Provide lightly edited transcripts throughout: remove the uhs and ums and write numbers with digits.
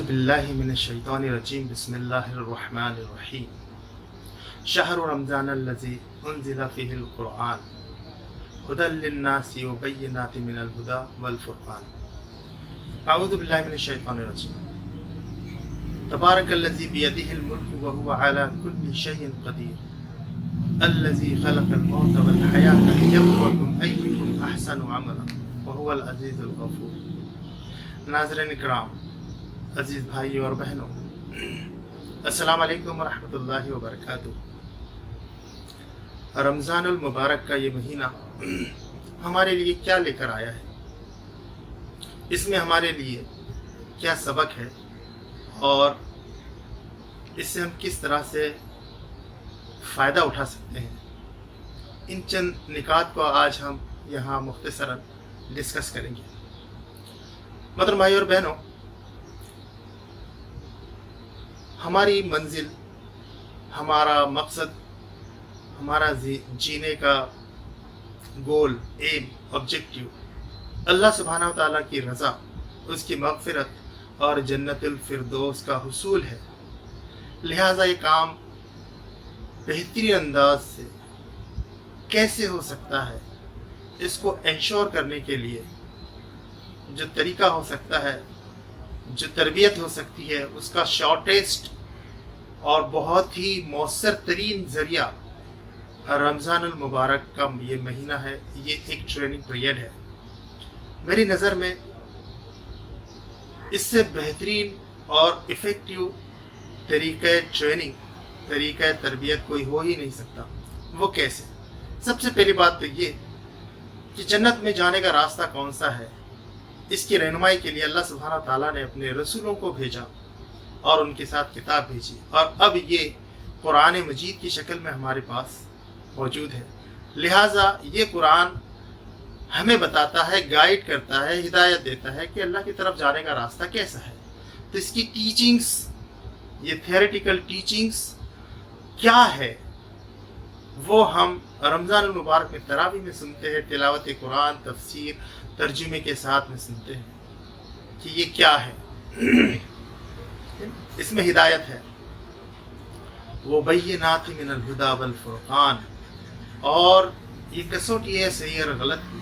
अऊज़ु बिल्लाहि मिनश्शैतानिर्रजीम बिस्मिल्लाहिर्रहमानिर्रहीम शहरु रमज़ानल्लज़ी उन्ज़िला फ़ीहिल क़ुरआन हुदल लिन्नासि व बय्यिनातिन मिनल हुदा वल फ़ुरक़ान। अऊज़ु बिल्लाहि मिनश्शैतानिर्रजीम तबारकल्लज़ी बियदिहिल मुल्कु व हुवा अला कुल्लि शैइन क़दीर अल्लज़ी ख़लक़ल मौत वल हयाता लियब्लुवकुम अय्युकुम अहसनु अमला व हुवल अज़ीज़ुल गफ़ूर। नाज़रीन इकराम, अजीज़ भाइयों और बहनों, अस्सलाम वालेकुम व रहमतुल्लाहि व बरकातुहू। रमज़ानुल मुबारक का ये महीना हमारे लिए क्या लेकर आया है, इसमें हमारे लिए क्या सबक है और इससे हम किस तरह से फ़ायदा उठा सकते हैं, इन चंद निकात को आज हम यहाँ मुख्तसरन डिस्कस करेंगे। मोहतरम भाई और बहनों, हमारी मंजिल, हमारा मकसद, हमारा जीने का गोल, एम, ऑब्जेक्टिव अल्लाह सुब्हानहू व तआला की रज़ा, उसकी मग़फ़िरत और जन्नतुल फ़िरदौस का हुसूल है। लिहाजा ये काम बेहतरीन अंदाज से कैसे हो सकता है, इसको इंश्योर करने के लिए जो तरीका हो सकता है, जो तरबियत हो सकती है, उसका शॉर्टेस्ट और बहुत ही मौसर तरीन ज़रिया रमज़ानुल मुबारक का ये महीना है। ये एक ट्रेनिंग पीरियड है। मेरी नज़र में इससे बेहतरीन और इफ़ेक्टिव तरीक़े ट्रेनिंग, तरीक़े तरबियत कोई हो ही नहीं सकता। वो कैसे? सबसे पहली बात तो ये कि जन्नत में जाने का रास्ता कौन सा है, इसकी रहनुमाई के लिए अल्लाह सुब्हानहू व तआला ने अपने रसूलों को भेजा और उनके साथ किताब भेजी, और अब ये कुरान मजीद की शक्ल में हमारे पास मौजूद है। लिहाजा ये कुरान हमें बताता है, गाइड करता है, हिदायत देता है कि अल्लाह की तरफ जाने का रास्ता कैसा है। तो इसकी टीचिंग्स, ये थियोरेटिकल टीचिंग्स क्या है, वो हम रमज़ानुल मुबारक में तरावी में सुनते हैं, तिलावत कुरान, तफसीर, तर्जुमे के साथ में सुनते हैं कि ये क्या है। इसमें हिदायत है, वो बय्यिनातिन मिनल हुदा वल फ़ुरक़ान, और ये कसौटी है सही और गलत की।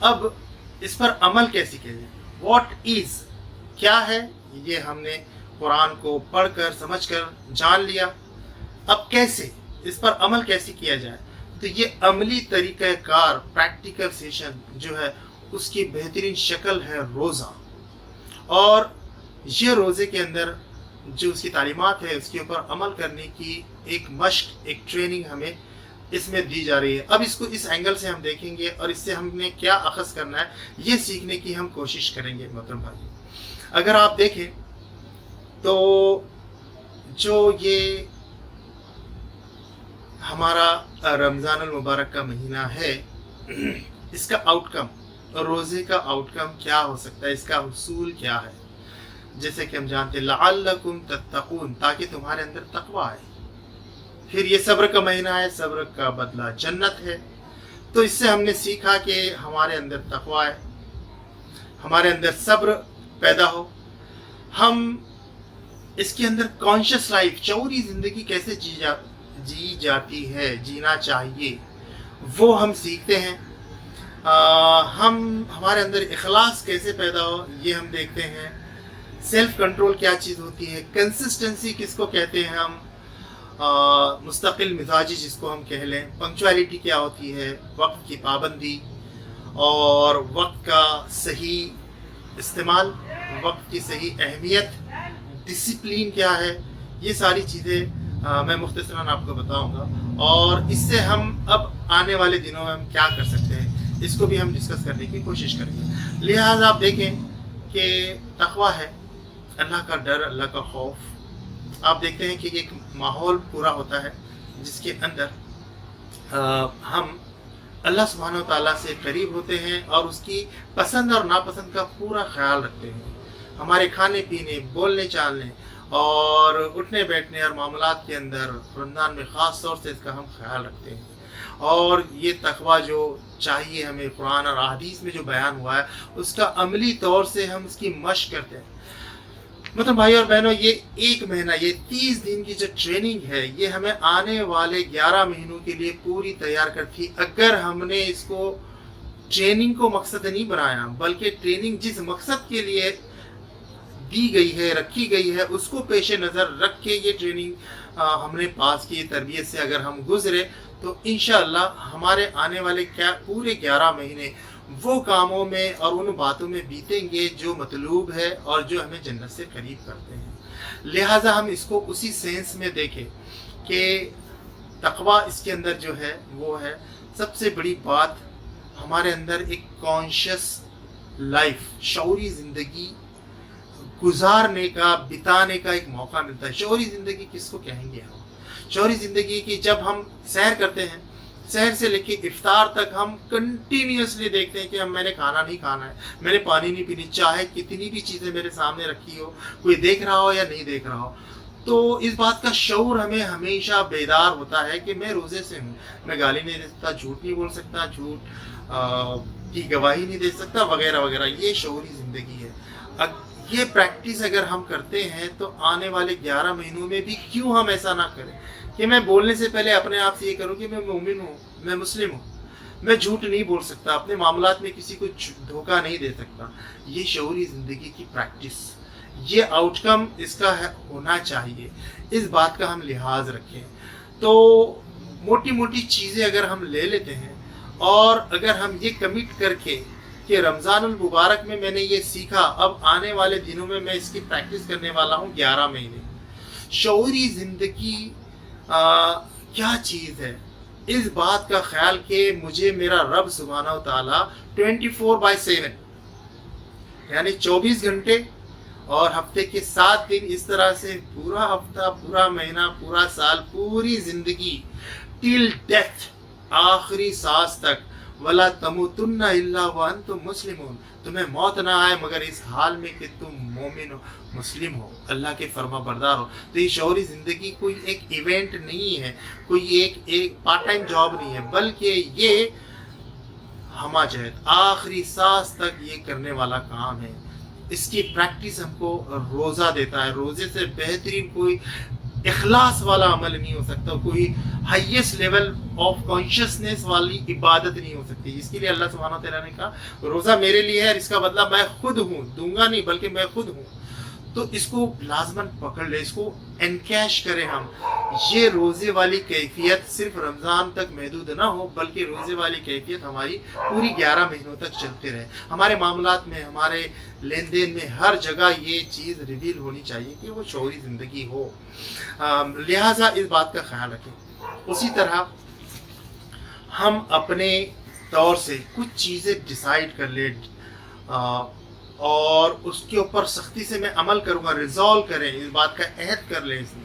अब इस पर अमल कैसे किया जाए, व्हाट इज़, क्या है, ये हमने कुरान को पढ़कर समझकर जान लिया। अब कैसे इस पर अमल कैसे किया जाए, तो ये अमली तरीक़ाकार, प्रैक्टिकल सेशन जो है, उसकी बेहतरीन शक्ल है रोज़ा। और ये रोज़े के अंदर जो उसकी तालीमात है, उसके ऊपर अमल करने की एक मश्क, एक ट्रेनिंग हमें इसमें दी जा रही है। अब इसको इस एंगल से हम देखेंगे और इससे हमने क्या अख़ज़ करना है, ये सीखने की हम कोशिश करेंगे। मोहतरम भाई, अगर आप देखें तो जो ये हमारा रमज़ानुल मुबारक का महीना है, इसका आउटकम, रोज़े का आउटकम क्या हो सकता है, इसका हुसूल क्या है। जैसे कि हम जानते हैं, लअल्लकुम तत्तक़ून, ताकि तुम्हारे अंदर तक़वा आए। फिर ये सब्र का महीना है, सब्र का बदला जन्नत है। तो इससे हमने सीखा कि हमारे अंदर तक़वा है, हमारे अंदर सब्र पैदा हो, हम इसके अंदर कॉन्शियस लाइफ, शऊरी ज़िंदगी कैसे जी जाती है, जीना चाहिए, वो हम सीखते हैं। हमारे अंदर इखलास कैसे पैदा हो, ये हम देखते हैं। सेल्फ कंट्रोल क्या चीज़ होती है, कंसिस्टेंसी किसको कहते हैं हम, मुस्तकिल मिजाजी जिसको हम कह लें, पंक्चुअलिटी क्या होती है, वक्त की पाबंदी और वक्त का सही इस्तेमाल, वक्त की सही अहमियत, डिसिप्लिन क्या है, ये सारी चीज़ें मैं मुख्तसरन आपको बताऊंगा। और इससे हम अब आने वाले दिनों में हम क्या कर सकते हैं, इसको भी हम डिस्कस करने की कोशिश करेंगे। लिहाजा आप देखें कि तक़वा है, अल्लाह का डर, अल्लाह का खौफ। आप देखते हैं कि एक माहौल पूरा होता है जिसके अंदर हम अल्लाह सुब्हानहू व तआला से करीब होते हैं और उसकी पसंद और नापसंद का पूरा ख्याल रखते हैं। हमारे खाने पीने, बोलने चालने और उठने बैठने और मामलात के अंदर रमज़ान में ख़ास तौर से इसका हम ख्याल रखते हैं। और ये तक़वा जो चाहिए हमें, कुरान और अहादीस में जो बयान हुआ है, उसका अमली तौर से हम उसकी मश्क करते हैं। मतलब भाई और बहनों, ये एक महीना, ये 30 दिन की जो ट्रेनिंग है, ये हमें आने वाले 11 महीनों के लिए पूरी तैयार करती। अगर हमने इसको ट्रेनिंग को मकसद नहीं बनाया, बल्कि ट्रेनिंग जिस मकसद के लिए दी गई है, रखी गई है, उसको पेश नज़र रख के ये ट्रेनिंग हमने पास की, तरबियत से अगर हम गुजरे, तो इंशाअल्लाह हमारे आने वाले पूरे 11 महीने वो कामों में और उन बातों में बीतेंगे जो मतलूब है और जो हमें जन्नत से करीब करते हैं। लिहाजा हम इसको उसी सेंस में देखें कि तकवा इसके अंदर जो है वो है सबसे बड़ी बात। हमारे अंदर एक कॉन्शियस लाइफ, शऊरी ज़िंदगी गुजारने का, बिताने का एक मौका मिलता है। शऊरी ज़िंदगी किसको कहेंगे हम? शऊरी ज़िंदगी की जब हम सैर करते हैं, सहर से लेके इफ्तार तक हम कंटिन्यूसली देखते हैं कि मैंने खाना नहीं खाना है, मैंने पानी नहीं पीनी, चाहे कितनी भी चीज़ें मेरे सामने रखी हो, कोई देख रहा हो या नहीं देख रहा हो। तो इस बात का शऊर हमें हमेशा बेदार होता है कि मैं रोज़े से हूँ, मैं गाली नहीं दे सकता, झूठ नहीं बोल सकता, झूठ की गवाही नहीं दे सकता, वगैरह वगैरह। ये शऊरी ज़िंदगी है। ये प्रैक्टिस अगर हम करते हैं तो आने वाले 11 महीनों में भी क्यों हम ऐसा ना करें कि मैं बोलने से पहले अपने आप से ये करूं कि मैं मोमिन हूँ, मैं मुस्लिम हूँ, मैं झूठ नहीं बोल सकता, अपने मामलात में किसी को धोखा नहीं दे सकता। ये शऊरी ज़िंदगी की प्रैक्टिस, ये आउटकम इसका होना चाहिए। इस बात का हम लिहाज रखें। तो मोटी मोटी चीज़ें अगर हम ले लेते हैं और अगर हम ये कमिट करके कि रमज़ानुल मुबारक में मैंने ये सीखा, अब आने वाले दिनों में मैं इसकी प्रैक्टिस करने वाला हूँ 11 महीने। शऊरी ज़िंदगी क्या चीज़ है, इस बात का ख्याल कि मुझे मेरा रब सुब्हानहू तआला 24/7 यानी 24 घंटे और हफ्ते के 7 दिन, इस तरह से पूरा हफ्ता, पूरा महीना, पूरा साल, पूरी ज़िंदगी टिल डेथ, आखिरी सांस तक, वला तमुतुन्ना इल्ला व अंतुम मुस्लिमून, तुम्हें मौत ना आए मगर इस हाल में कि तुम मोमिन हो, मुस्लिम हो, अल्लाह के फर्मा बरदार हो। तो ये शऊरी ज़िंदगी कोई एक इवेंट नहीं है, कोई एक पार्ट टाइम जॉब नहीं है, बल्कि ये हमाजत आखिरी सांस तक ये करने वाला काम है। इसकी प्रैक्टिस हमको रोज़ा देता है। रोज़े से बेहतरीन कोई इखलास वाला अमल नहीं हो सकता, कोई हाईएस्ट लेवल ऑफ कॉन्शियसनेस वाली इबादत नहीं हो सकती। इसके लिए अल्लाह सुब्हानहू तआला ने कहा रोज़ा मेरे लिए है और इसका बदला मैं खुद हूँ, दूंगा नहीं बल्कि मैं खुद हूँ। तो इसको लाजमन पकड़ ले, इसको एनकैश करें हम। ये रोज़े वाली कैफियत सिर्फ रमज़ान तक महदूद ना हो, बल्कि रोज़े वाली कैफियत हमारी पूरी 11 महीनों तक चलते रहे। हमारे मामलात में, हमारे लेन देन में, हर जगह ये चीज़ रिवील होनी चाहिए कि वो शऊरी ज़िंदगी हो। लिहाजा इस बात का ख्याल रखें। उसी तरह हम अपने तौर से कुछ चीज़ें डिसाइड कर ले और उसके ऊपर सख्ती से मैं अमल करूँगा, रिजॉल्व करें, इस बात का अहद कर लें इसमें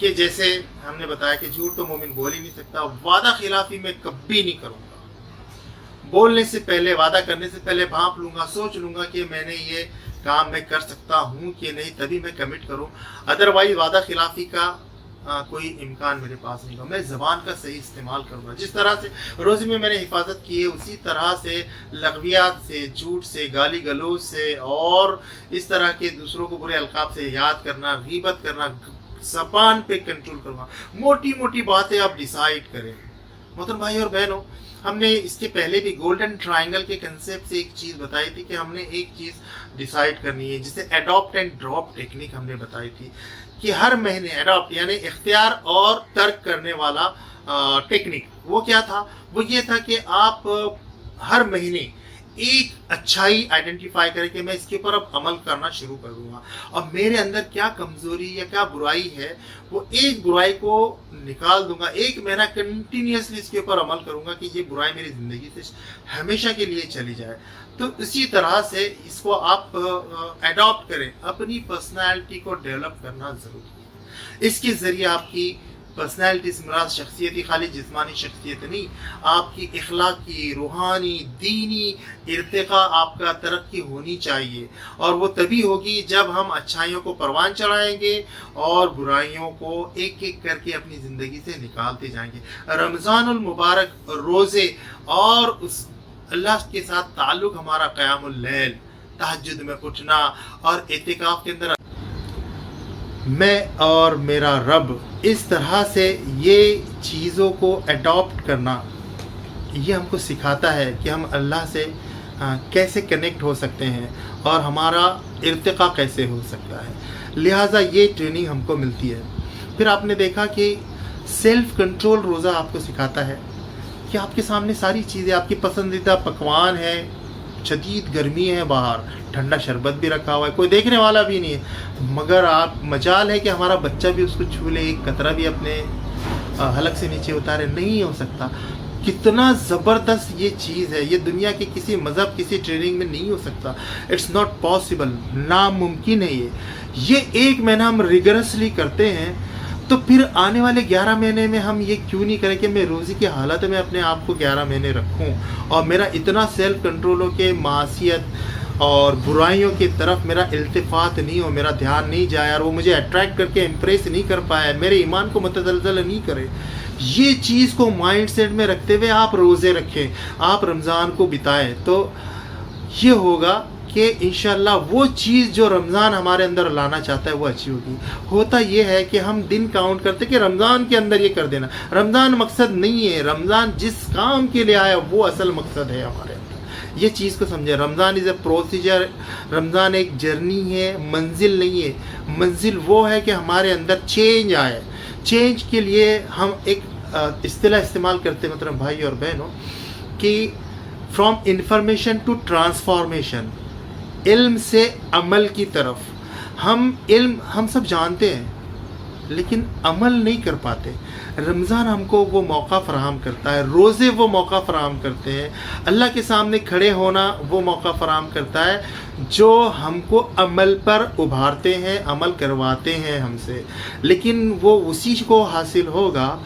कि जैसे हमने बताया कि झूठ तो मोमिन बोल ही नहीं सकता, वादा खिलाफी मैं कभी नहीं करूँगा। बोलने से पहले, वादा करने से पहले भांप लूँगा, सोच लूँगा कि मैंने ये काम मैं कर सकता हूँ कि नहीं, तभी मैं कमिट करूँ। अदरवाइज वादा खिलाफी का कोई इम्कान मेरे पास नहीं होगा। मैं ज़बान का सही इस्तेमाल करूँगा। जिस तरह से रोज़े में मैंने हिफाजत की है, उसी तरह से लग़वियात से, झूठ से, गाली गलौज से और इस तरह के दूसरों को बुरे अलकाब से याद करना, गीबत करना, ज़बान पे कंट्रोल करूँगा। मोटी मोटी बातें आप डिसाइड करें। मोहतरम भाई और बहनों, हमने इसके पहले भी गोल्डन ट्रायंगल के कंसेप्ट से एक चीज़ बताई थी कि हमने एक चीज़ डिसाइड करनी है, जिसे एडॉप्ट एंड ड्रॉप टेक्निक हमने बताई थी कि हर महीने एडॉप्ट यानी इख्तियार और तर्क करने वाला टेक्निक। वो क्या था? वो ये था कि आप हर महीने एक अच्छाई आइडेंटिफाई करें कि मैं इसके ऊपर अब अमल करना शुरू कर दूंगा, और मेरे अंदर क्या कमज़ोरी या क्या बुराई है, वो एक बुराई को निकाल दूंगा। एक महीना कंटिन्यूसली इसके ऊपर अमल करूंगा कि ये बुराई मेरी ज़िंदगी से हमेशा के लिए चली जाए। तो इसी तरह से इसको आप एडॉप्ट करें। अपनी पर्सनैलिटी को डेवलप करना ज़रूरी है। इसके ज़रिए आपकी पर्सनैलिटी से मुराद शख्सियत, खाली जिस्मानी शख्सियत नहीं, आपकी इखलाकी, रूहानी, दीनी इर्तिका, आपका तरक्की होनी चाहिए। और वो तभी होगी जब हम अच्छाइयों को परवान चढ़ाएंगे और बुराइयों को एक एक करके अपनी ज़िंदगी से निकालते जाएंगे। रमज़ानुल मुबारक, रोज़े और उस अल्लाह के साथ ताल्लुक़ हमारा क़यामुल लैल, तहज्जुद में उठना और इतिकाफ़ के अंदर میں اور میرا رب، اس طرح سے یہ چیزوں کو اڈاپٹ کرنا، یہ ہم کو سکھاتا ہے کہ ہم اللہ سے کیسے کنیکٹ ہو سکتے ہیں اور ہمارا ارتقاء کیسے ہو سکتا ہے. لہٰذا یہ ٹریننگ ہم کو ملتی ہے. پھر آپ نے دیکھا کہ سیلف کنٹرول روزہ آپ کو سکھاتا ہے کہ آپ کے سامنے ساری چیزیں، آپ کی پسندیدہ پکوان ہیں، شدید گرمی ہے باہر، ٹھنڈا شربت بھی رکھا ہوا ہے، کوئی دیکھنے والا بھی نہیں ہے، مگر آپ مجال ہے کہ ہمارا بچہ بھی اس کو چھو لے، ایک قطرہ بھی اپنے حلق سے نیچے اتارے، نہیں ہو سکتا. کتنا زبردست یہ چیز ہے، یہ دنیا کے کسی مذہب، کسی ٹریننگ میں نہیں ہو سکتا. اٹس ناٹ پاسبل، ناممکن ہے. یہ ایک مہینہ ہم ریگرسلی کرتے ہیں، تو پھر آنے والے 11 مہینے میں ہم یہ کیوں نہیں کریں کہ میں روزی کی حالت میں اپنے آپ کو 11 مہینے رکھوں اور میرا اتنا سیلف کنٹرول ہو کہ معصیت اور برائیوں کی طرف میرا التفات نہیں ہو، میرا دھیان نہیں جائے اور وہ مجھے اٹریکٹ کر کے امپریس نہیں کر پائے، میرے ایمان کو متزلزل نہیں کرے. یہ چیز کو مائنڈ سیٹ میں رکھتے ہوئے آپ روزے رکھیں، آپ رمضان کو بتائیں، تو یہ ہوگا کہ انشاءاللہ وہ چیز جو رمضان ہمارے اندر لانا چاہتا ہے وہ اچھی ہوگی. ہوتا یہ ہے کہ ہم دن کاؤنٹ کرتے کہ رمضان کے اندر یہ کر دینا. رمضان مقصد نہیں ہے، رمضان جس کام کے لیے آیا وہ اصل مقصد ہے ہمارے اندر. یہ چیز کو سمجھے. رمضان از اے پروسیجر، رمضان ایک جرنی ہے، منزل نہیں ہے. منزل وہ ہے کہ ہمارے اندر چینج آئے. چینج کے لیے ہم ایک اصطلاح استعمال کرتے ہیں مطلب بھائی اور بہنوں کہ فرام انفارمیشن ٹو ٹرانسفارمیشن، علم سے عمل کی طرف. علم ہم سب جانتے ہیں لیکن عمل نہیں کر پاتے. رمضان ہم کو وہ موقع فراہم کرتا ہے، روزے وہ موقع فراہم کرتے ہیں، اللہ کے سامنے کھڑے ہونا وہ موقع فراہم کرتا ہے جو ہم کو عمل پر ابھارتے ہیں، عمل کرواتے ہیں ہم سے. لیکن وہ اسی کو حاصل ہوگا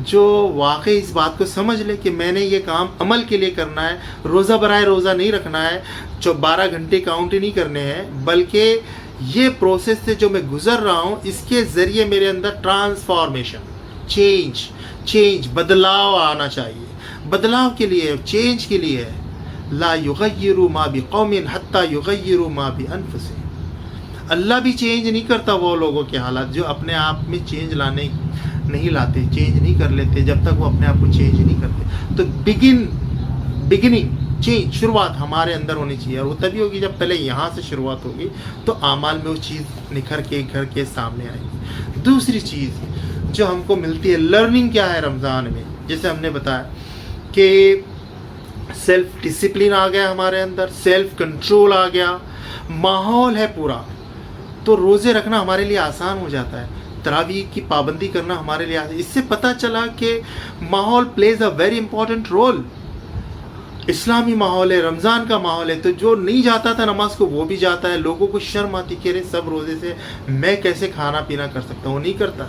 جو واقعی اس بات کو سمجھ لے کہ میں نے یہ کام عمل کے لیے کرنا ہے. روزہ برائے روزہ نہیں رکھنا ہے، جو 12 گھنٹے کاؤنٹ نہیں کرنے ہیں، بلکہ یہ پروسیس سے جو میں گزر رہا ہوں اس کے ذریعے میرے اندر ٹرانسفارمیشن، چینج، بدلاؤ آنا چاہیے. بدلاؤ کے لیے، چینج کے لیے لا یغیروا ما بقوم حتی یغیروا ما بانفسہم. اللہ بھی چینج نہیں کرتا وہ لوگوں کے حالات جو اپنے آپ میں چینج نہیں لاتے، چینج نہیں کر لیتے جب تک وہ اپنے آپ کو چینج نہیں کرتے. تو بگننگ چینج، شروعات ہمارے اندر ہونی چاہیے، اور وہ تبھی ہوگی جب پہلے یہاں سے شروعات ہوگی تو اعمال میں وہ چیز نکھر کے سامنے آئے گی. دوسری چیز جو ہم کو ملتی ہے، لرننگ کیا ہے رمضان میں، جیسے ہم نے بتایا کہ سیلف ڈسپلن آ گیا ہمارے اندر، سیلف کنٹرول آ گیا، ماحول ہے پورا، تو روزے رکھنا ہمارے لیے آسان ہو جاتا ہے. تراویح کی پابندی کرنا ہمارے لیے آسان. اس سے پتہ چلا کہ ماحول plays a very important role. اسلامی ماحول ہے، رمضان کا ماحول ہے، تو جو نہیں جاتا تھا نماز کو وہ بھی جاتا ہے. لوگوں کو شرم آتی کہ سب روزے سے میں کیسے کھانا پینا کر سکتا ہوں، نہیں کرتا،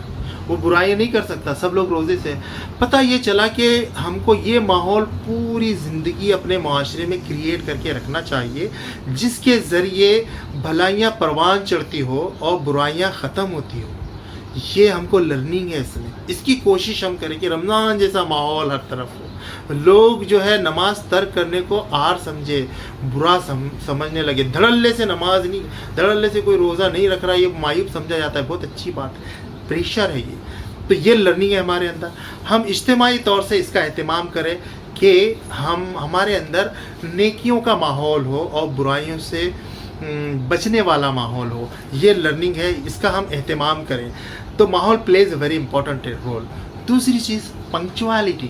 وہ برائیاں نہیں کر سکتا، سب لوگ روزے سے. پتہ یہ چلا کہ ہم کو یہ ماحول پوری زندگی اپنے معاشرے میں کریٹ کر کے رکھنا چاہیے جس کے ذریعے بھلائیاں پروان چڑھتی ہو اور برائیاں ختم ہوتی ہو. یہ ہم کو لرننگ ہے اس میں. اس کی کوشش ہم کریں کہ رمضان جیسا ماحول ہر طرف ہو. لوگ جو ہے نماز ترک کرنے کو آر سمجھے، برا سمجھنے لگے. دھڑلے سے نماز نہیں، دھڑلے سے کوئی روزہ نہیں رکھ رہا، یہ معیوب سمجھا جاتا ہے. بہت اچھی بات ہے، پریشر ہے یہ. تو یہ لرننگ ہے ہمارے اندر. ہم اجتماعی طور سے اس کا اہتمام کریں کہ ہمارے اندر نیکیوں کا ماحول ہو اور برائیوں سے بچنے والا ماحول ہو. یہ لرننگ ہے، اس کا ہم اہتمام کریں. تو ماحول plays a very important role. دوسری چیز پنکچوالٹی.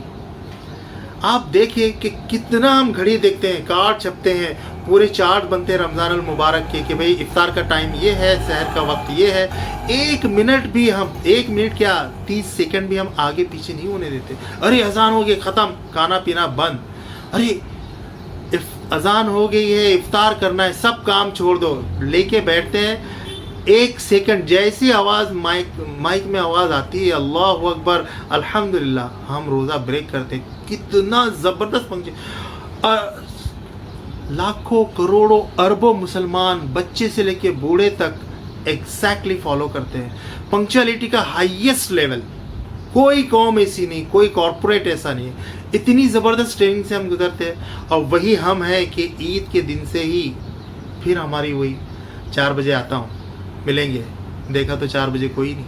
آپ دیکھیں کہ کتنا ہم گھڑی دیکھتے ہیں، کارڈ چھپتے ہیں، پورے چارٹ بنتے ہیں رمضان المبارک کے کہ بھئی افطار کا ٹائم یہ ہے، سحر کا وقت یہ ہے. 1 منٹ کیا 30 سیکنڈ بھی ہم آگے پیچھے نہیں ہونے دیتے. ارے اذان ہو گئی، ختم، کھانا پینا بند. ارے اذان ہو گئی ہے، افطار کرنا ہے، سب کام چھوڑ دو، لے کے بیٹھتے ہیں. 1 سیکنڈ جیسی آواز مائک میں آواز آتی ہے، اللہ اکبر، الحمدللہ، ہم روزہ بریک کرتے. کتنا زبردست لاکھوں کروڑوں اربوں مسلمان بچے سے لے کے بوڑھے تک ایگزیکٹلی فالو کرتے ہیں. پنکچوالٹی کا ہائیسٹ لیول. کوئی قوم ایسی نہیں، کوئی کارپوریٹ ایسا نہیں ہے. اتنی زبردست ٹریننگ سے ہم گزرتے ہیں. اور وہی ہم ہیں کہ عید کے دن سے ہی پھر ہماری وہی 4 بجے آتا ہوں، ملیں گے، देखा तो 4 बजे कोई नहीं,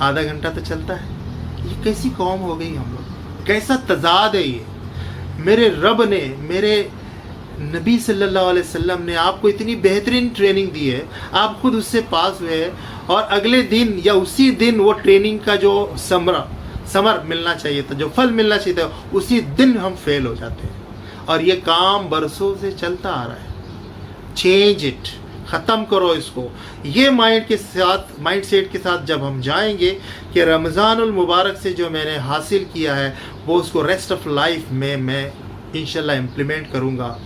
आधा घंटा तो चलता है। ये कैसी कौम हो गई हम लोग, कैसा तजाद है ये। मेरे रब ने, मेरे नबी सल्लल्लाहु अलैहि वसल्लम ने आपको इतनी बेहतरीन ट्रेनिंग दी है, आप खुद उससे पास हुए हैं, और अगले दिन या उसी दिन वो ट्रेनिंग का जो समर मिलना चाहिए था, जो फल मिलना चाहिए था, उसी दिन हम फेल हो जाते हैं। और ये काम बरसों से चलता आ रहा है। चेंज इट, ख़त्म करो इसको। ये माइंड सेट के साथ जब हम जाएंगे कि रमज़ानुल मुबारक से जो मैंने हासिल किया है वो उसको रेस्ट ऑफ लाइफ में मैं इंशाल्लाह इम्प्लीमेंट करूँगा,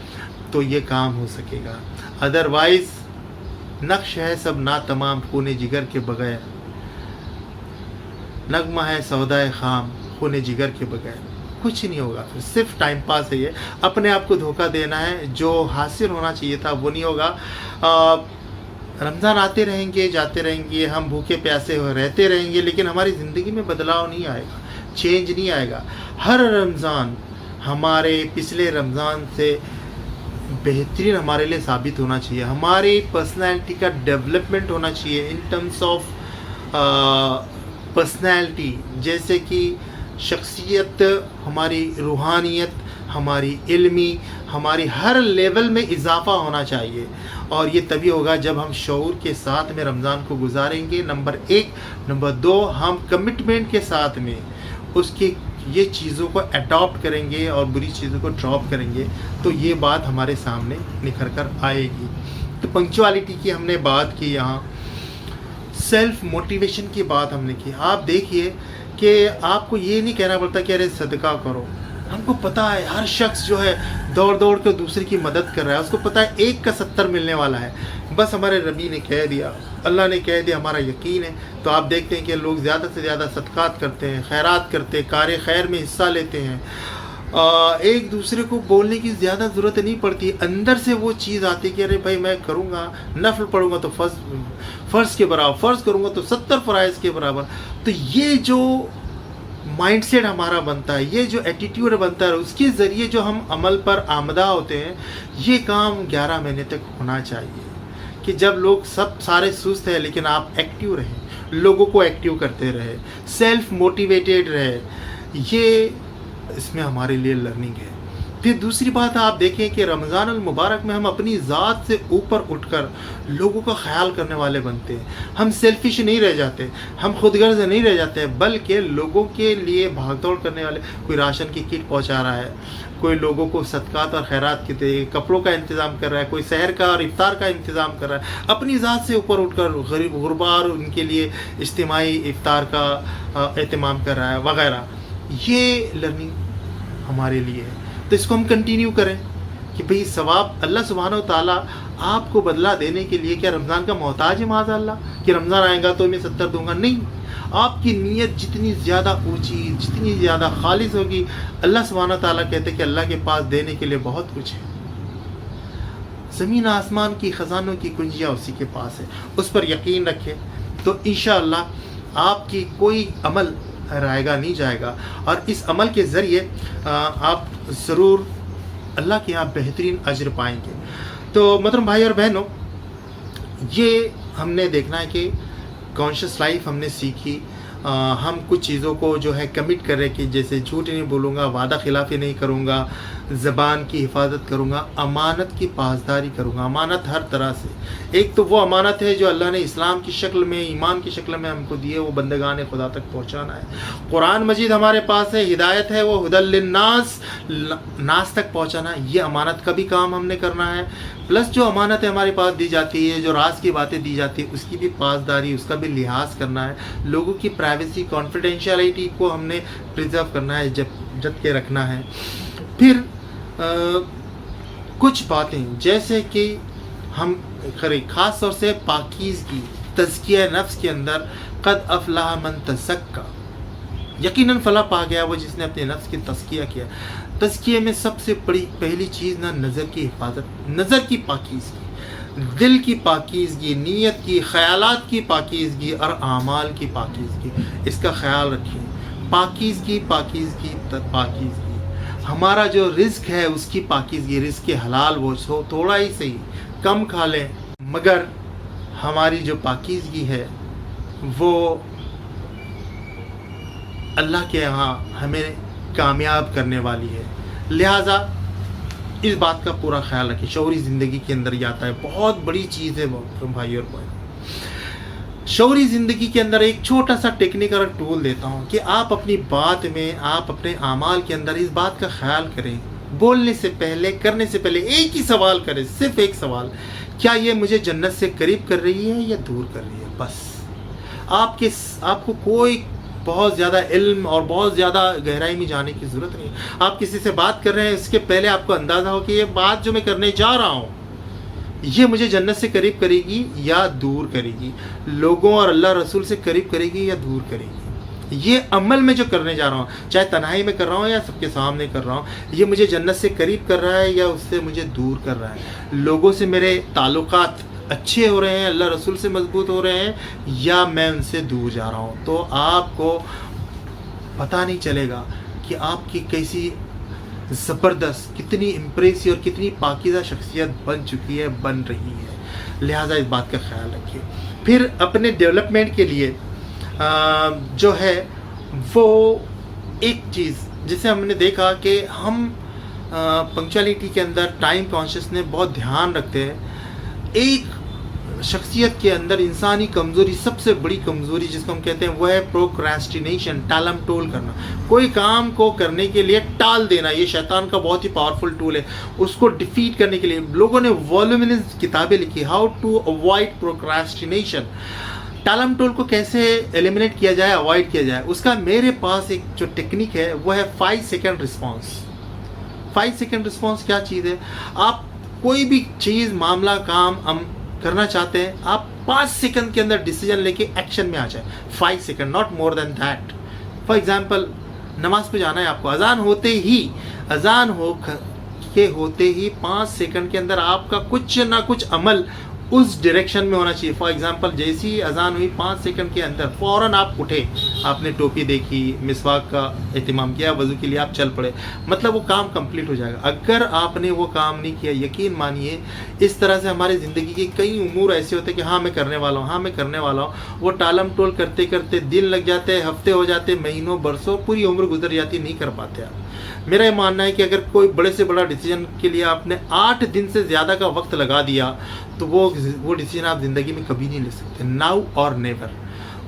तो ये काम हो सकेगा। अदरवाइज़ नक्श है सब ना तमाम खूने जिगर के बगैर, नगमा है सौदाए खाम खूने जिगर के बगैर, कुछ नहीं होगा। फिर सिर्फ टाइम पास है, ये अपने आप को धोखा देना है। जो हासिल होना चाहिए था वो नहीं होगा। रमज़ान आते रहेंगे, जाते रहेंगे, हम भूखे प्यासे रहते रहेंगे, लेकिन हमारी ज़िंदगी में बदलाव नहीं आएगा, चेंज नहीं आएगा। हर रमज़ान हमारे पिछले रमज़ान से बेहतरीन हमारे लिए साबित होना चाहिए। हमारी पर्सनैलिटी का डेवलपमेंट होना चाहिए इन टर्म्स ऑफ पर्सनैलिटी, जैसे कि शख्सियत, हमारी रूहानियत, हमारी इल्मी, हमारी हर लेवल में इजाफ़ा होना चाहिए। और ये तभी होगा जब हम शऊर के साथ में रमज़ान को गुजारेंगे, नंबर 1। नंबर 2, हम कमिटमेंट के साथ में उसकी ये चीज़ों को अडॉप्ट करेंगे और बुरी चीज़ों को ड्रॉप करेंगे, तो ये बात हमारे सामने निखर कर आएगी। तो पंक्चुअलिटी की हमने बात की, यहाँ सेल्फ मोटिवेशन की बात हमने की। आप देखिए कि आपको ये नहीं कहना पड़ता कि अरे सदका करो। हमको पता है हर शख्स जो है दौड़ दौड़ कर दूसरे की मदद कर रहा है, उसको पता है 1 का 70 मिलने वाला है। बस हमारे नबी ने कह दिया, अल्लाह ने कह दिया, हमारा यकीन है। तो आप देखते हैं कि लोग ज़्यादा से ज़्यादा सदक़ात करते हैं, खैरात करते हैं, कार खैर में हिस्सा लेते हैं। एक दूसरे को बोलने की ज़्यादा ज़रूरत नहीं पड़ती, अंदर से वो चीज़ आती है कि अरे भाई मैं करूँगा, नफल पढ़ूँगा तो फ़र्ज़ के बराबर, फ़र्ज़ करूँगा तो 70 फ़राइज़ के बराबर। तो ये जो माइंडसेट हमारा बनता है, ये जो एटीट्यूड बनता है, उसके ज़रिए जो हम अमल पर आमदा होते हैं, ये काम 11 महीने तक होना चाहिए। कि जब लोग सब सारे सुस्त हैं लेकिन आप एक्टिव रहें, लोगों को एक्टिव करते रहे, सेल्फ मोटिवेटेड रहे, ये इसमें हमारे लिए लर्निंग है। फिर दूसरी बात आप देखें कि रमज़ान अल मुबारक में हम अपनी ज़ात से ऊपर उठकर लोगों का ख्याल करने वाले बनते हैं। हम सेल्फिश नहीं रह जाते, हम खुदगर्ज़ नहीं रह जाते, बल्कि लोगों के लिए भागदौड़ करने वाले। कोई राशन की किट पहुंचा रहा है, कोई लोगों को सदक़ात और खैरात के कपड़ों का इंतज़ाम कर रहा है, कोई सहर का और इफ्तार का इंतज़ाम कर रहा है। अपनी ज़ात से ऊपर उठकर गरीब गुरबा और उनके लिए इज्तिमाई इफ्तार का एहतमाम कर रहा है वगैरह। ये लर्निंग हमारे लिए है। तो इसको हम कंटिन्यू करें कि भाई सवाब अल्लाह सुब्हानहू ताला आपको बदला देने के लिए क्या रमज़ान का मोहताज है माज़अल्लाह कि रमज़ान आएगा तो मैं 70 दूंगा? नहीं। आपकी नीयत जितनी ज़्यादा ऊंची, जितनी ज़्यादा खालिस होगी, अल्लाह सुब्हानहू ताला कहते हैं कि अल्लाह के पास देने के लिए बहुत कुछ है। ज़मीन आसमान की ख़जानों की कुंजियाँ उसी के पास है, उस पर यकीन रखें तो इंशाअल्लाह आपकी कोई अमल रहेगा नहीं जाएगा। और इस अमल के ज़रिए आप ज़रूर अल्लाह के यहाँ बेहतरीन अजर पाएंगे। तो मोहतरम भाई और बहनों, ये हमने देखना है कि कॉन्शियस लाइफ हमने सीखी। हम कुछ चीज़ों को जो है कमिट कर रहे कि जैसे झूठ नहीं बोलूँगा, वादा खिलाफ़ी नहीं करूँगा, ज़बान की हिफाजत करूँगा, अमानत की पासदारी करूँगा। अमानत हर तरह से, एक तो वो अमानत है जो अल्लाह ने इस्लाम की शक्ल में, ईमान की शक्ल में हमको दी है, वो बंदगान खुदा तक पहुँचाना है। कुरान मजीद हमारे पास है, हिदायत है, वो हुदल लिन्नास, नास तक पहुँचाना, ये अमानत का भी काम हमने करना है। प्लस जो अमानत है हमारे पास दी जाती है, जो राज की बातें दी जाती है, उसकी भी पासदारी, उसका भी लिहाज करना है। लोगों की प्राइवेसी, कॉन्फिडेंशियलिटी को हमने प्रिजर्व करना है, जब के रखना है। फिर कुछ बातें जैसे कि हम करें, ख़ास तौर से पाकीज़गी, तज़किया नफ्स के अंदर क़द अफ़लाह मन तज़क्का, यकीनन फला पा गया वो जिसने अपने नफ्स की तज़किया किया। तज़किया में सबसे बड़ी पहली चीज़ ना नज़र की हिफाजत, नज़र की पाकीज़गी, दिल की पाकीज़गी, नीयत की, ख़यालात की पाकीज़गी और आमाल की पाकीज़गी, इसका ख्याल रखिए। पाकीज़गी, पाकीज़गी, पाकीज़गी। हमारा जो रिज़्क है उसकी पाकीज़गी, रिज़्क के हलाल वो हो, थोड़ा ही सही, कम खा लें, मगर ہماری جو پاکیزگی ہے وہ اللہ کے یہاں ہمیں کامیاب کرنے والی ہے. لہٰذا اس بات کا پورا خیال رکھیں. شعوری زندگی کے اندر یہ آتا ہے, بہت بڑی چیز ہے بھائی اور بہن. شعوری زندگی کے اندر ایک چھوٹا سا ٹیکنیک اور ٹول دیتا ہوں کہ آپ اپنی بات میں, آپ اپنے اعمال کے اندر اس بات کا خیال کریں, بولنے سے پہلے, کرنے سے پہلے ایک ہی سوال کریں, صرف ایک سوال, کیا یہ مجھے جنت سے قریب کر رہی ہے یا دور کر رہی ہے؟ بس آپ کو کوئی بہت زیادہ علم اور بہت زیادہ گہرائی میں جانے کی ضرورت نہیں. آپ کسی سے بات کر رہے ہیں, اس کے پہلے آپ کو اندازہ ہو کہ یہ بات جو میں کرنے جا رہا ہوں یہ مجھے جنت سے قریب کرے گی یا دور کرے گی, لوگوں اور اللہ رسول سے قریب کرے گی یا دور کرے گی. یہ عمل میں جو کرنے جا رہا ہوں, چاہے تنہائی میں کر رہا ہوں یا سب کے سامنے کر رہا ہوں, یہ مجھے جنت سے قریب کر رہا ہے یا اس سے مجھے دور کر رہا ہے. لوگوں سے میرے تعلقات اچھے ہو رہے ہیں, اللہ رسول سے مضبوط ہو رہے ہیں, یا میں ان سے دور جا رہا ہوں. تو آپ کو پتہ نہیں چلے گا کہ آپ کی کیسی زبردست, کتنی امپریسی اور کتنی پاکیزہ شخصیت بن چکی ہے, بن رہی ہے. لہٰذا اس بات کا خیال رکھیے. پھر اپنے ڈیولپمنٹ کے لیے جو ہے وہ ایک چیز, جسے ہم نے دیکھا کہ ہم پنکچولیٹی کے اندر ٹائم کانشیسنس بہت دھیان رکھتے ہیں. ایک شخصیت کے اندر انسانی کمزوری, سب سے بڑی کمزوری جس کو ہم کہتے ہیں وہ ہے پروکراسٹینیشن, ٹالم ٹول کرنا. کوئی کام کو کرنے کے لیے ٹال دینا, یہ شیطان کا بہت ہی پاورفل ٹول ہے. اس کو ڈیفیٹ کرنے کے لیے لوگوں نے والیومنس کتابیں لکھی, ہاؤ ٹو اوائڈ پروکراسٹینیشن. ٹالم ٹول کو کیسے ایلیمنیٹ کیا جائے, اوائڈ کیا جائے, اس کا میرے پاس ایک جو ٹیکنیک ہے وہ ہے 5 سیکنڈ رسپانس. 5 سیکنڈ رسپانس کیا چیز ہے؟ آپ کوئی بھی چیز, معاملہ, کام کرنا چاہتے ہیں, آپ 5 سیکنڈ کے اندر ڈیسیجن لے کے ایکشن میں آ جائیں. 5 second, not more than that. For example, نماز پہ جانا ہے آپ کو, اذان ہوتے ہی 5 سیکنڈ کے اندر آپ کا کچھ نہ کچھ عمل اس ڈائریکشن میں ہونا چاہیے. فار ایگزامپل, جیسی اذان ہوئی 5 سیکنڈ کے اندر فوراً آپ اٹھے, آپ نے ٹوپی دیکھی, مسواک کا اہتمام کیا, وضو کے لیے آپ چل پڑے, مطلب وہ کام کمپلیٹ ہو جائے گا. اگر آپ نے وہ کام نہیں کیا, یقین مانیے اس طرح سے ہماری زندگی کے کئی امور ایسے ہوتے ہیں کہ ہاں میں کرنے والا ہوں, وہ ٹالم ٹول کرتے کرتے دن لگ جاتے, ہفتے ہو جاتے, مہینوں, برسوں, پوری عمر گزر جاتی, نہیں کر پاتے آپ. میرا یہ ماننا ہے کہ اگر کوئی بڑے سے بڑا ڈیسیجن کے لیے آپ نے 8 دن سے زیادہ کا وقت لگا دیا تو وہ ڈیسیجن آپ زندگی میں کبھی نہیں لے سکتے. ناؤ اور نیور.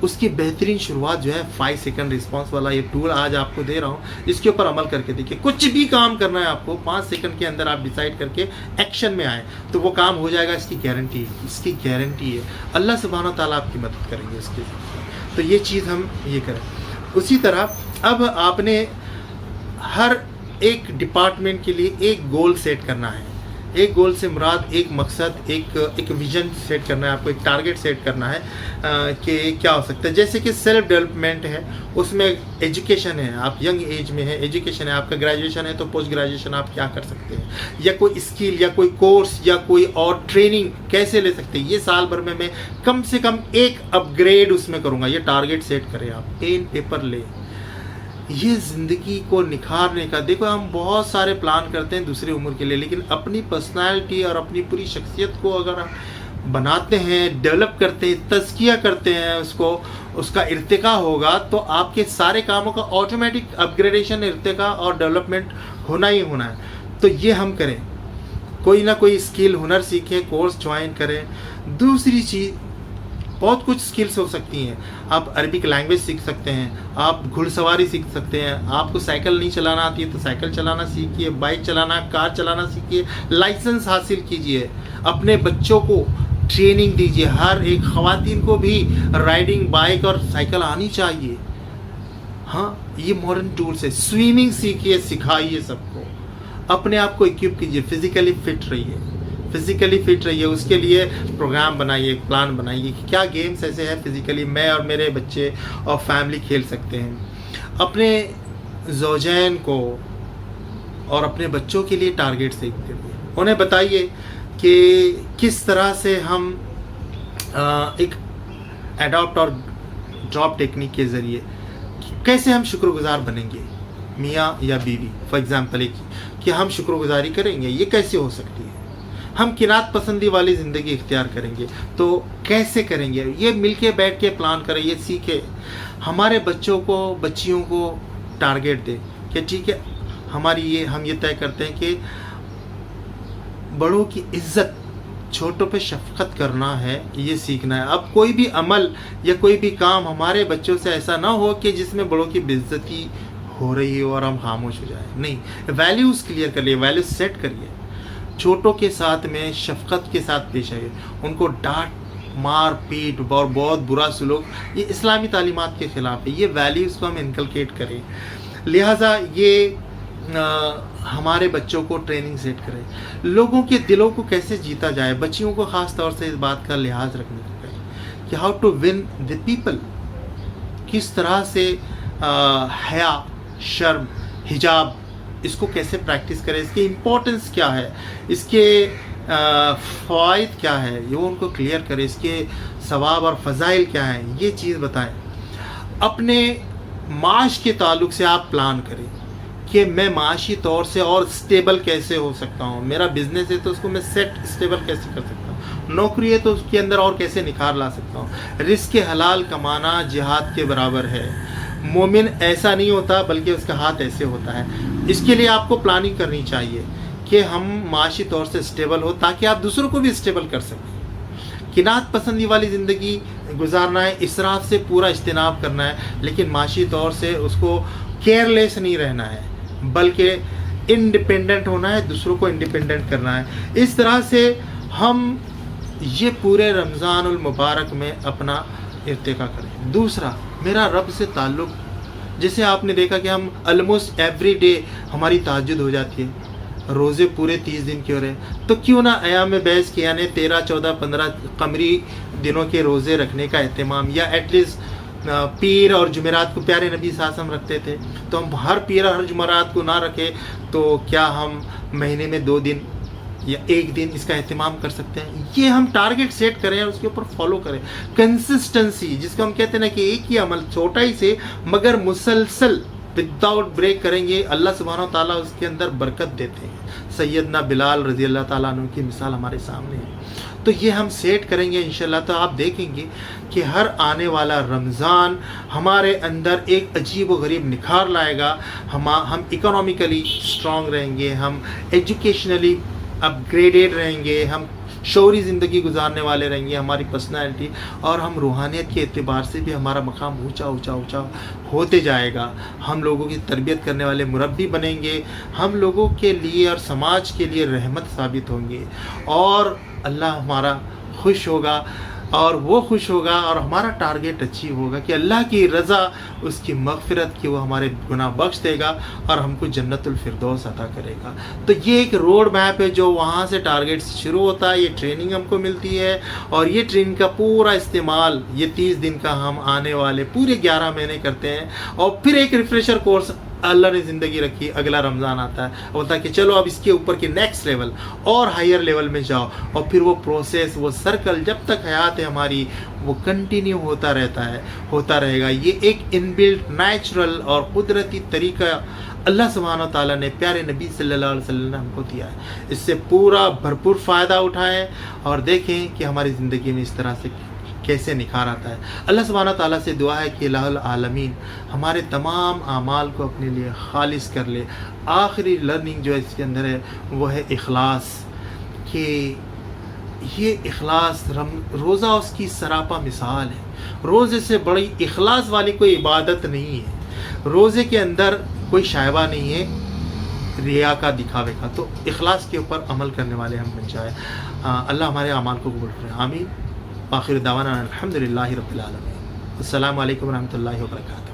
اس کی بہترین شروعات جو ہے 5 سیکنڈ رسپانس والا یہ ٹول آج آپ کو دے رہا ہوں, اس کے اوپر عمل کر کے دیکھیے. کچھ بھی کام کرنا ہے آپ کو, 5 سیکنڈ کے اندر آپ ڈیسائیڈ کر کے ایکشن میں آئیں تو وہ کام ہو جائے گا. اس کی گارنٹی ہے. اللہ سبحانہ و تعالیٰ آپ کی مدد کریں گے اس کے. تو یہ چیز ہم یہ کریں. اسی طرح اب آپ نے ہر ایک ڈپارٹمنٹ کے لیے ایک گول سیٹ کرنا ہے. ایک گول سے مراد ایک مقصد, ایک ویژن سیٹ کرنا ہے آپ کو, ایک ٹارگیٹ سیٹ کرنا ہے کہ کیا ہو سکتا ہے. جیسے کہ سیلف ڈیولپمنٹ ہے, اس میں ایجوکیشن ہے, آپ ینگ ایج میں ہے, ایجوکیشن ہے آپ کا, گریجویشن ہے تو پوسٹ گریجویشن آپ کیا کر سکتے ہیں, یا کوئی اسکل یا کوئی کورس یا کوئی اور ٹریننگ کیسے لے سکتے ہیں. یہ سال بھر میں کم سے کم ایک اپ گریڈ اس میں کروں گا, یہ ٹارگیٹ سیٹ کریں. آپ پین پیپر لیں, یہ زندگی کو نکھارنے کا. دیکھو ہم بہت سارے پلان کرتے ہیں دوسری عمر کے لیے, لیکن اپنی پرسنالٹی اور اپنی پوری شخصیت کو اگر ہم بناتے ہیں, ڈیولپ کرتے ہیں, تزکیہ کرتے ہیں, اس کا ارتقاء ہوگا تو آپ کے سارے کاموں کا آٹومیٹک اپ گریڈیشن, ارتقاء اور ڈیولپمنٹ ہونا ہی ہونا ہے. تو یہ ہم کریں, کوئی نہ کوئی اسکل, ہنر سیکھیں, کورس جوائن کریں. دوسری چیز, بہت کچھ سکلز ہو سکتی ہیں. آپ عربک لینگویج سیکھ سکتے ہیں, آپ گھڑ سواری سیکھ سکتے ہیں, آپ کو سائیکل نہیں چلانا آتی ہے تو سائیکل چلانا سیکھیے, بائک چلانا, کار چلانا سیکھیے, لائسنس حاصل کیجیے. اپنے بچوں کو ٹریننگ دیجیے. ہر ایک خواتین کو بھی رائڈنگ, بائک اور سائیکل آنی چاہیے. ہاں, یہ ماڈرن ٹولس ہے. سوئمنگ سیکھیے, سکھائیے سب کو. اپنے آپ کو اکوپ کیجیے, فزیکلی فٹ رہیے. اس کے لیے پروگرام بنائیے, پلان بنائیے کہ کیا گیمز ایسے ہیں فزیکلی میں اور میرے بچے اور فیملی کھیل سکتے ہیں. اپنے زوجین کو اور اپنے بچوں کے لیے ٹارگیٹ سیٹ کریے. انہیں بتائیے کہ کس طرح سے ہم ایک اڈاپٹ اور ڈراپ ٹیکنیک کے ذریعے کیسے ہم شکر گزار بنیں گے, میاں یا بیوی. فار ایگزامپل کہ ہم شکر گزاری کریں گے, یہ کیسے ہو سکتی ہے. ہم قناعت پسندی والی زندگی اختیار کریں گے تو کیسے کریں گے؟ یہ مل کے بیٹھ کے پلان کریں، یہ سیکھیں، ہمارے بچوں کو بچیوں کو ٹارگیٹ دیں کہ ٹھیک ہے ہم یہ طے کرتے ہیں کہ بڑوں کی عزت، چھوٹوں پہ شفقت کرنا ہے، یہ سیکھنا ہے۔ اب کوئی بھی عمل یا کوئی بھی کام ہمارے بچوں سے ایسا نہ ہو کہ جس میں بڑوں کی بے عزتی ہو رہی ہو اور ہم خاموش ہو جائیں، نہیں، ویلیوز کلیئر کریے، ویلیوز سیٹ کریے، چھوٹوں کے ساتھ میں شفقت کے ساتھ پیش آئیے، ان کو ڈانٹ مار پیٹ اور بہت برا سلوک یہ اسلامی تعلیمات کے خلاف ہے، یہ ویلیوز کو ہم انکلکیٹ کریں۔ لہٰذا یہ ہمارے بچوں کو ٹریننگ سیٹ کرے، لوگوں کے دلوں کو کیسے جیتا جائے، بچیوں کو خاص طور سے اس بات کا لحاظ رکھنے کا کہ how to win the people, کس طرح سے حیا، شرم، حجاب، اس کو کیسے پریکٹس کرے، اس کی امپورٹنس کیا ہے، اس کے فوائد کیا ہے، یہ ان کو کلیئر کرے، اس کے ثواب اور فضائل کیا ہیں، یہ چیز بتائیں۔ اپنے معاش کے تعلق سے آپ پلان کریں کہ میں معاشی طور سے اور اسٹیبل کیسے ہو سکتا ہوں، میرا بزنس ہے تو اس کو میں سیٹ اسٹیبل کیسے کر سکتا ہوں، نوکری ہے تو اس کے اندر اور کیسے نکھار لا سکتا ہوں۔ رزق حلال کمانا جہاد کے برابر ہے، مومن ایسا نہیں ہوتا بلکہ اس کا ہاتھ ایسے ہوتا ہے۔ اس کے لیے آپ کو پلاننگ کرنی چاہیے کہ ہم معاشی طور سے اسٹیبل ہو تاکہ آپ دوسروں کو بھی اسٹیبل کر سکیں۔ قناعت پسندی والی زندگی گزارنا ہے، اسراف سے پورا اجتناب کرنا ہے، لیکن معاشی طور سے اس کو کیئر لیس نہیں رہنا ہے بلکہ انڈیپینڈنٹ ہونا ہے، دوسروں کو انڈیپینڈنٹ کرنا ہے۔ اس طرح سے ہم یہ پورے رمضان المبارک میں اپنا ارتقا کریں۔ دوسرا، میرا رب سے تعلق، جیسے آپ نے دیکھا کہ ہم آلموسٹ ایوری ڈے ہماری تہجد ہو جاتی ہے، روزے پورے 30 دن کی ہو رہے ہیں، تو کیوں نہ ایام بیس کے یعنی 13، 14، 15 قمری دنوں کے روزے رکھنے کا اہتمام، یا ایٹ لیسٹ پیر اور جمعرات کو پیارے نبی صلی اللہ علیہ وسلم رکھتے تھے، تو ہم ہر پیر اور ہر جمعرات کو نہ رکھے تو کیا ہم مہینے میں 2 دن یا 1 دن اس کا اہتمام کر سکتے ہیں؟ یہ ہم ٹارگٹ سیٹ کریں اور اس کے اوپر فالو کریں۔ کنسسٹنسی، جس کو ہم کہتے ہیں نا کہ ایک ہی عمل چھوٹا ہی سے مگر مسلسل وداؤٹ بریک کریں گے، اللہ سبحانہ و تعالیٰ اس کے اندر برکت دیتے ہیں۔ سیدنا بلال رضی اللہ تعالیٰ عنہ کی مثال ہمارے سامنے ہے، تو یہ ہم سیٹ کریں گے انشاءاللہ، تو آپ دیکھیں گے کہ ہر آنے والا رمضان ہمارے اندر ایک عجیب و غریب نکھار لائے گا، ہم اکنامکلی اسٹرانگ رہیں گے، ہم ایجوکیشنلی اپ گریڈیڈ رہیں گے، ہم شعوری زندگی گزارنے والے رہیں گے، ہماری پرسنالٹی اور ہم روحانیت کے اعتبار سے بھی ہمارا مقام اونچا اونچا اونچا ہوتے جائے گا، ہم لوگوں کی تربیت کرنے والے مربی بنیں گے، ہم لوگوں کے لیے اور سماج کے لیے رحمت ثابت ہوں گے، اور اللہ ہمارا خوش ہوگا اور وہ خوش ہوگا اور ہمارا ٹارگیٹ اچیو ہوگا کہ اللہ کی رضا، اس کی مغفرت، کہ وہ ہمارے گناہ بخش دے گا اور ہم کو جنت الفردوس عطا کرے گا۔ تو یہ ایک روڈ میپ ہے جو وہاں سے ٹارگیٹ شروع ہوتا ہے، یہ ٹریننگ ہم کو ملتی ہے، اور یہ ٹریننگ کا پورا استعمال یہ 30 دن کا ہم آنے والے پورے 11 مہینے کرتے ہیں، اور پھر ایک ریفریشر کورس اللہ نے زندگی رکھی، اگلا رمضان آتا ہے، بولتا ہے کہ چلو اب اس کے اوپر کے نیکسٹ لیول اور ہائر لیول میں جاؤ، اور پھر وہ پروسیس، وہ سرکل جب تک حیات ہے ہماری وہ کنٹینیو ہوتا رہتا ہے، ہوتا رہے گا۔ یہ ایک ان بلٹ نیچرل اور قدرتی طریقہ اللہ سبحانہ و تعالیٰ نے پیارے نبی صلی اللہ علیہ وسلم نے ہم کو دیا ہے، اس سے پورا بھرپور فائدہ اٹھائیں اور دیکھیں کہ ہماری زندگی میں اس طرح سے کیسے نکھار آتا ہے۔ اللہ سبحانہ تعالیٰ سے دعا ہے کہ الہ العالمین ہمارے تمام اعمال کو اپنے لیے خالص کر لے۔ آخری لرننگ جو اس کے اندر ہے وہ ہے اخلاص، کہ یہ اخلاص روزہ اس کی سراپا مثال ہے، روزے سے بڑی اخلاص والی کوئی عبادت نہیں ہے، روزے کے اندر کوئی شائبہ نہیں ہے ریا کا، دکھاوے کا، تو اخلاص کے اوپر عمل کرنے والے ہم بن جائیں۔ اللہ ہمارے اعمال کو قبول کرے، آمین۔ آخر دعوانا الحمدللہ رب العالمین۔ السلام علیکم ورحمۃ اللہ وبرکاتہ۔